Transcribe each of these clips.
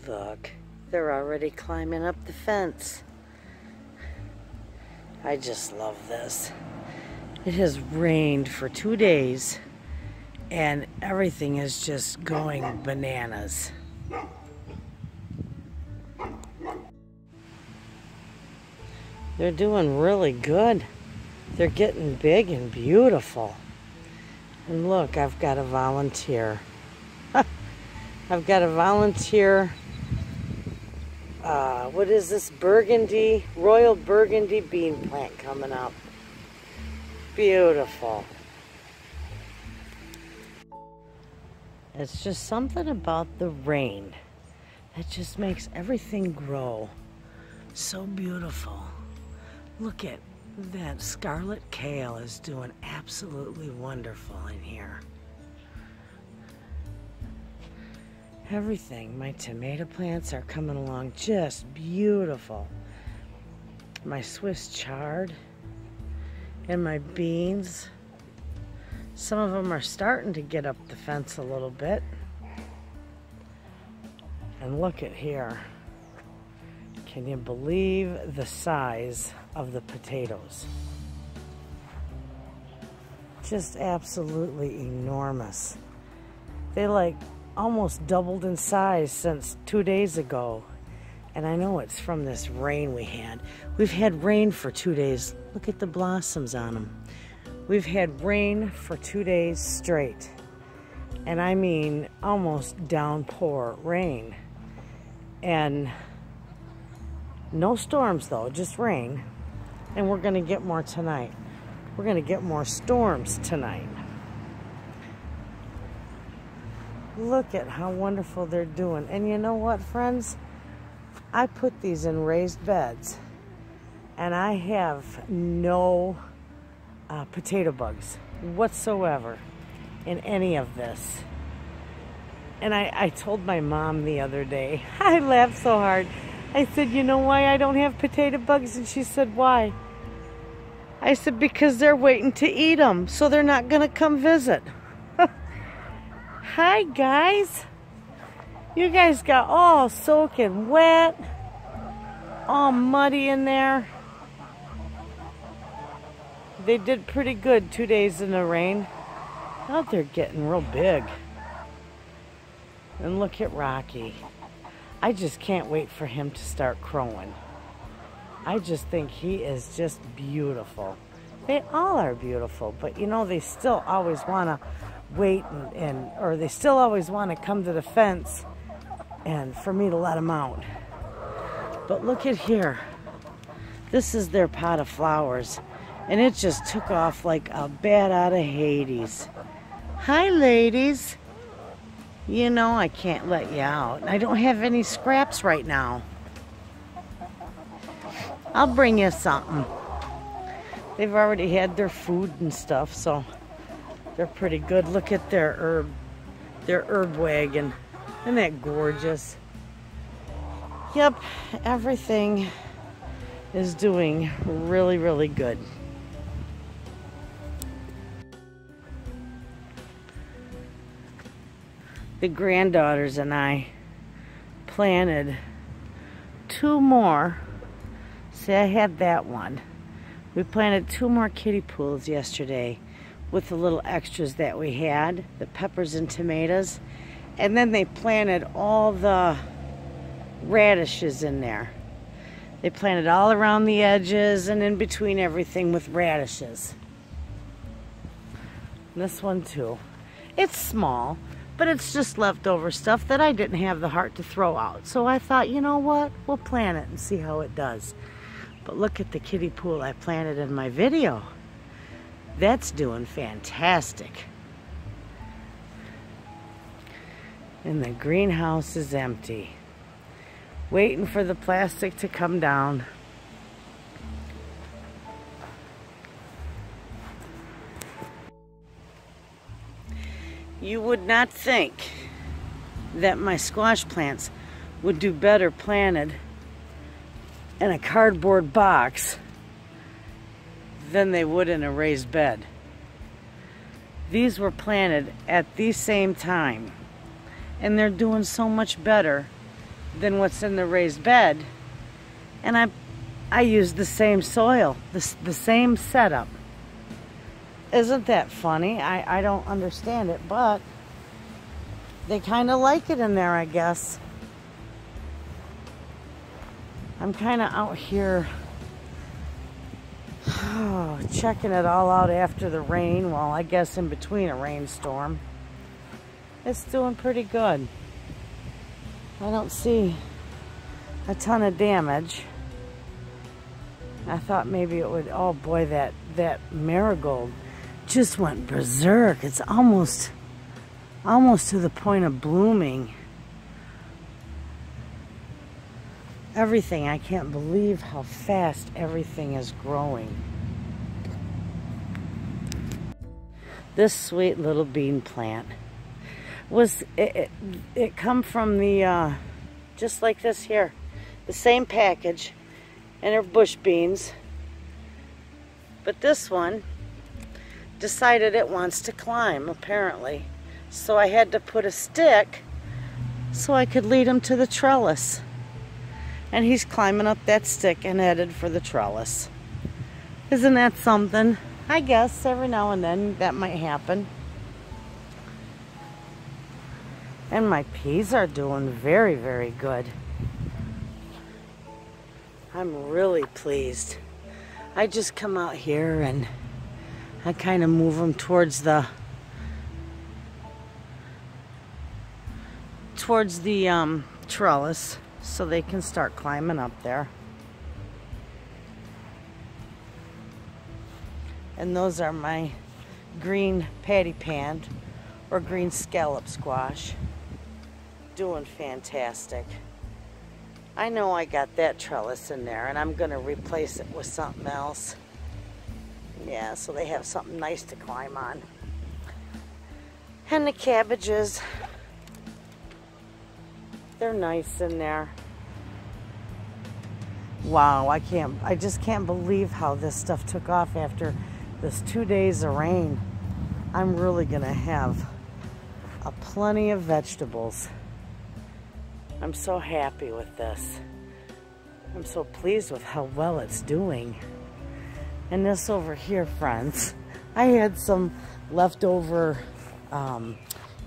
Look, they're already climbing up the fence. I just love this. It has rained for 2 days and everything is just going bananas. They're doing really good. They're getting big and beautiful. And look, I've got a volunteer. I've got a volunteer, what is this, Royal Burgundy bean plant coming up. Beautiful. It's just something about the rain that just makes everything grow so beautiful. Look at that scarlet kale is doing absolutely wonderful in here. Everything, my tomato plants are coming along just beautiful. My Swiss chard and my beans, some of them are starting to get up the fence a little bit. And look at here. Can you believe the size of the potatoes? Just absolutely enormous. They like almost doubled in size since 2 days ago. And I know it's from this rain we had. We've had rain for 2 days. Look at the blossoms on them. We've had rain for 2 days straight. And I mean almost downpour rain. And no storms though, just rain. And we're gonna get more tonight. We're gonna get more storms tonight. Look at how wonderful they're doing. And you know what, friends? I put these in raised beds and I have no potato bugs whatsoever in any of this. And I told my mom the other day, I laughed so hard. I said, you know why I don't have potato bugs? And she said, why? I said, because they're waiting to eat them, so they're not gonna come visit. Hi guys. You guys got all soaking wet, all muddy in there. They did pretty good 2 days in the rain. Now they're getting real big. And look at Rocky. I just can't wait for him to start crowing. I just think he is just beautiful. They all are beautiful, but you know, they still always want to wait or they still always want to come to the fence and for me to let them out. But look at here. This is their pot of flowers, and it just took off like a bat out of Hades. Hi, ladies. You know I can't let you out. I don't have any scraps right now. I'll bring you something. They've already had their food and stuff, so they're pretty good. Look at their herb wagon. Isn't that gorgeous? Yep, everything is doing really, really good. The granddaughters and I planted 2 more. See, I had that one. We planted 2 more kiddie pools yesterday with the little extras that we had, the peppers and tomatoes. And then they planted all the radishes in there. They planted all around the edges and in between everything with radishes. And this one too. It's small, but it's just leftover stuff that I didn't have the heart to throw out. So I thought, you know what? We'll plant it and see how it does. But look at the kiddie pool I planted in my video. That's doing fantastic. And the greenhouse is empty. Waiting for the plastic to come down. You would not think that my squash plants would do better planted in a cardboard box than they would in a raised bed. These were planted at the same time, and they're doing so much better than what's in the raised bed. And I used the same soil, the same setup. Isn't that funny? I don't understand it, but they kind of like it in there, I guess. I'm kind of out here checking it all out after the rain. Well, I guess in between a rainstorm. It's doing pretty good. I don't see a ton of damage. I thought maybe it would. Oh boy, that marigold just went berserk. It's almost to the point of blooming. Everything, I can't believe how fast everything is growing. This sweet little bean plant was it come from the just like this here, the same package, and they're bush beans. But this one decided it wants to climb, apparently. So I had to put a stick so I could lead him to the trellis. And he's climbing up that stick and headed for the trellis. Isn't that something? I guess every now and then that might happen. And my peas are doing very, very good. I'm really pleased. I just come out here and I kind of move them towards the trellis so they can start climbing up there. And those are my green patty pan or green scallop squash. Doing fantastic. I know I got that trellis in there and I'm going to replace it with something else. Yeah, so they have something nice to climb on. And the cabbages, they're nice in there. Wow, I just can't believe how this stuff took off after this 2 days of rain. I'm really gonna have a plenty of vegetables. I'm so happy with this. I'm so pleased with how well it's doing. And this over here, friends, I had some leftover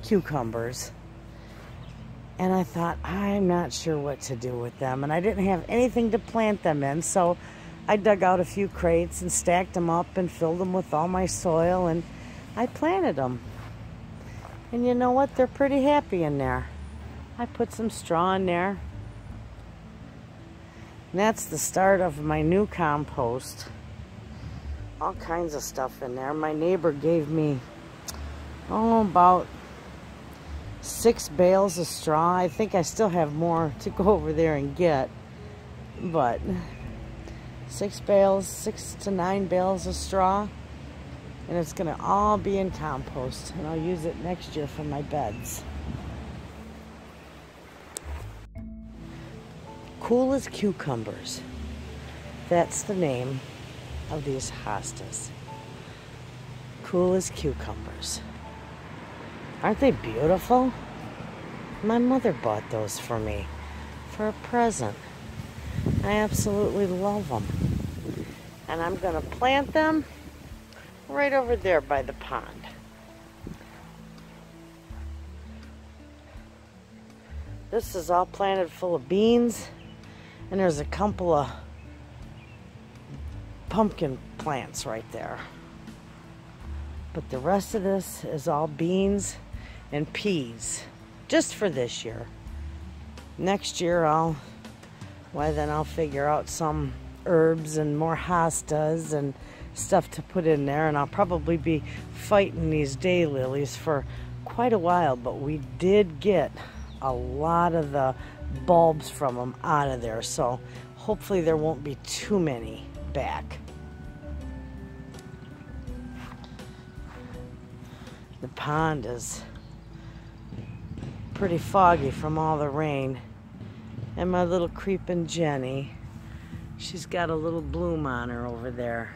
cucumbers. And I thought, I'm not sure what to do with them. And I didn't have anything to plant them in. So I dug out a few crates and stacked them up and filled them with all my soil. And I planted them. And you know what? They're pretty happy in there. I put some straw in there. And that's the start of my new compost. All kinds of stuff in there. My neighbor gave me, about 6 bales of straw. I think I still have more to go over there and get. But 6 to 9 bales of straw. And it's going to all be in compost. And I'll use it next year for my beds. Cool as cucumbers. That's the name of these hostas. Cool as cucumbers. Aren't they beautiful? My mother bought those for me for a present. I absolutely love them. And I'm going to plant them right over there by the pond. This is all planted full of beans. And there's a couple of pumpkin plants right there. But the rest of this is all beans and peas. Just for this year. Next year I'll figure out some herbs and more hostas and stuff to put in there. And I'll probably be fighting these daylilies for quite a while. But we did get a lot of the bulbs from them out of there, so hopefully there won't be too many back. The pond is pretty foggy from all the rain, and my little creeping Jenny, she's got a little bloom on her over there.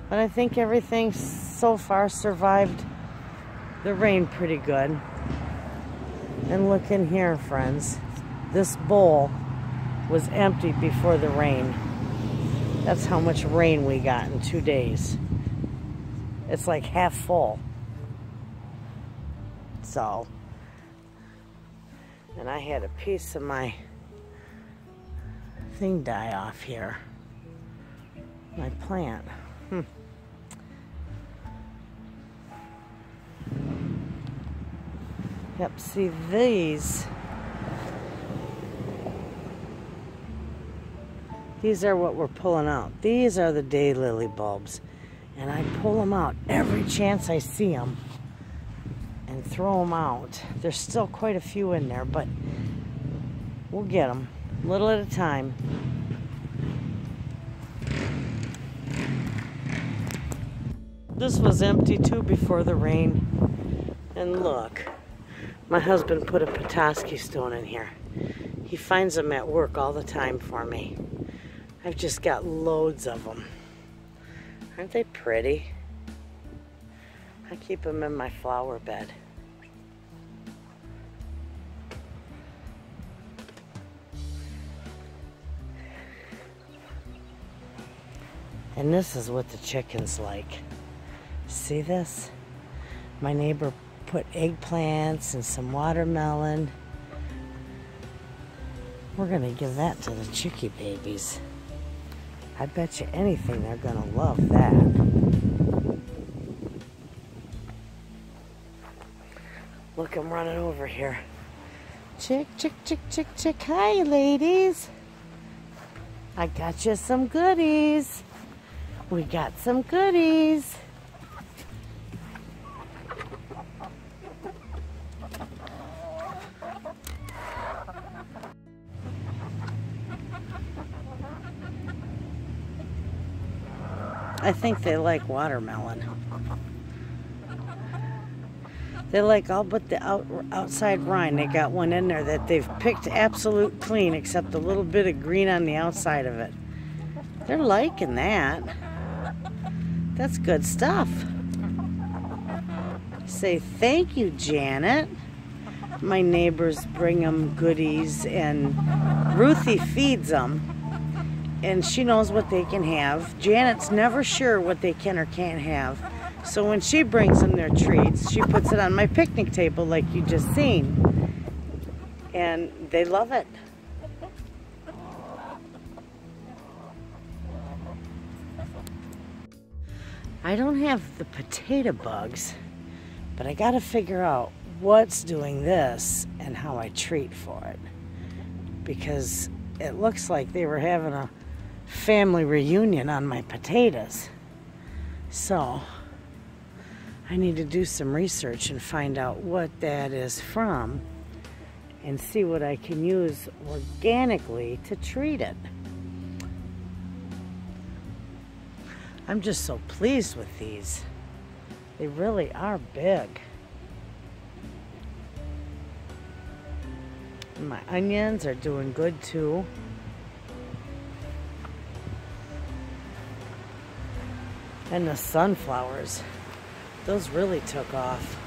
But I think everything so far survived the rain pretty good. And look in here, friends. This bowl was emptied before the rain. That's how much rain we got in 2 days. It's like half full. So, and I had a piece of my thing die off here. My plant. Yep, see these are what we're pulling out. These are the daylily bulbs. And I pull them out every chance I see them and throw them out. There's still quite a few in there, but we'll get them little at a time. This was empty too before the rain. And look, my husband put a Petoskey stone in here. He finds them at work all the time for me. I've just got loads of them. Aren't they pretty? I keep them in my flower bed. And this is what the chickens like. See this? My neighbor put eggplants and some watermelon. We're gonna give that to the chickie babies. I bet you anything they're gonna love that. Look, I'm running over here. Chick, chick, chick, chick, chick. Hi, ladies. I got you some goodies. We got some goodies. I think they like watermelon. They like all but the outside rind. They got one in there that they've picked absolute clean except a little bit of green on the outside of it. They're liking that. That's good stuff. Say thank you, Janet. My neighbors bring them goodies and Ruthie feeds them. And she knows what they can have. Janet's never sure what they can or can't have. So when she brings them their treats, she puts it on my picnic table like you just seen. And they love it. I don't have the potato bugs, but I gotta figure out what's doing this and how I treat for it. Because it looks like they were having a family reunion on my potatoes. So I need to do some research and find out what that is from and see what I can use organically to treat it. I'm just so pleased with these. They really are big. And my onions are doing good too. And the sunflowers, those really took off.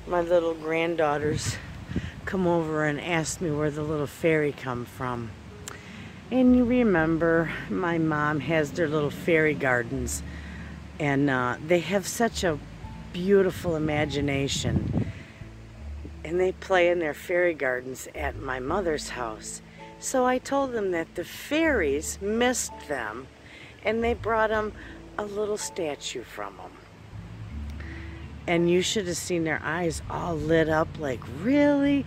My little granddaughters come over and ask me where the little fairy come from. And you remember, my mom has their little fairy gardens. And they have such a beautiful imagination. And they play in their fairy gardens at my mother's house. So I told them that the fairies missed them and they brought them a little statue from them. And you should have seen their eyes all lit up like, really?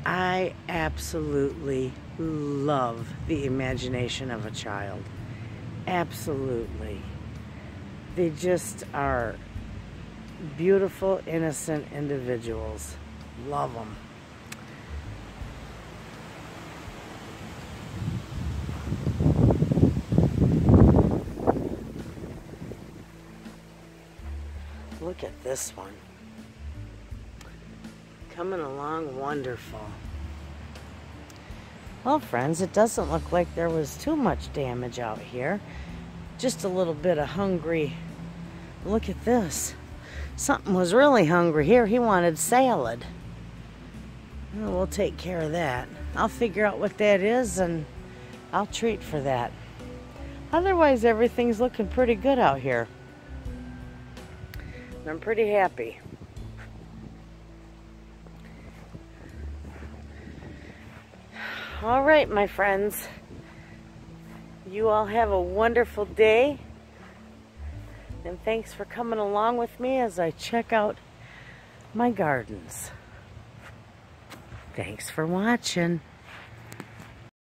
I absolutely love the imagination of a child. Absolutely. They just are beautiful, innocent individuals. Love them. Look at this one. Coming along wonderful. Well, friends, it doesn't look like there was too much damage out here. just a little bit of hungry. Look at this. Something was really hungry here. He wanted salad. Well, we'll take care of that. I'll figure out what that is and I'll treat for that. Otherwise, everything's looking pretty good out here. I'm pretty happy. All right, my friends. You all have a wonderful day. And thanks for coming along with me as I check out my gardens. Thanks for watching.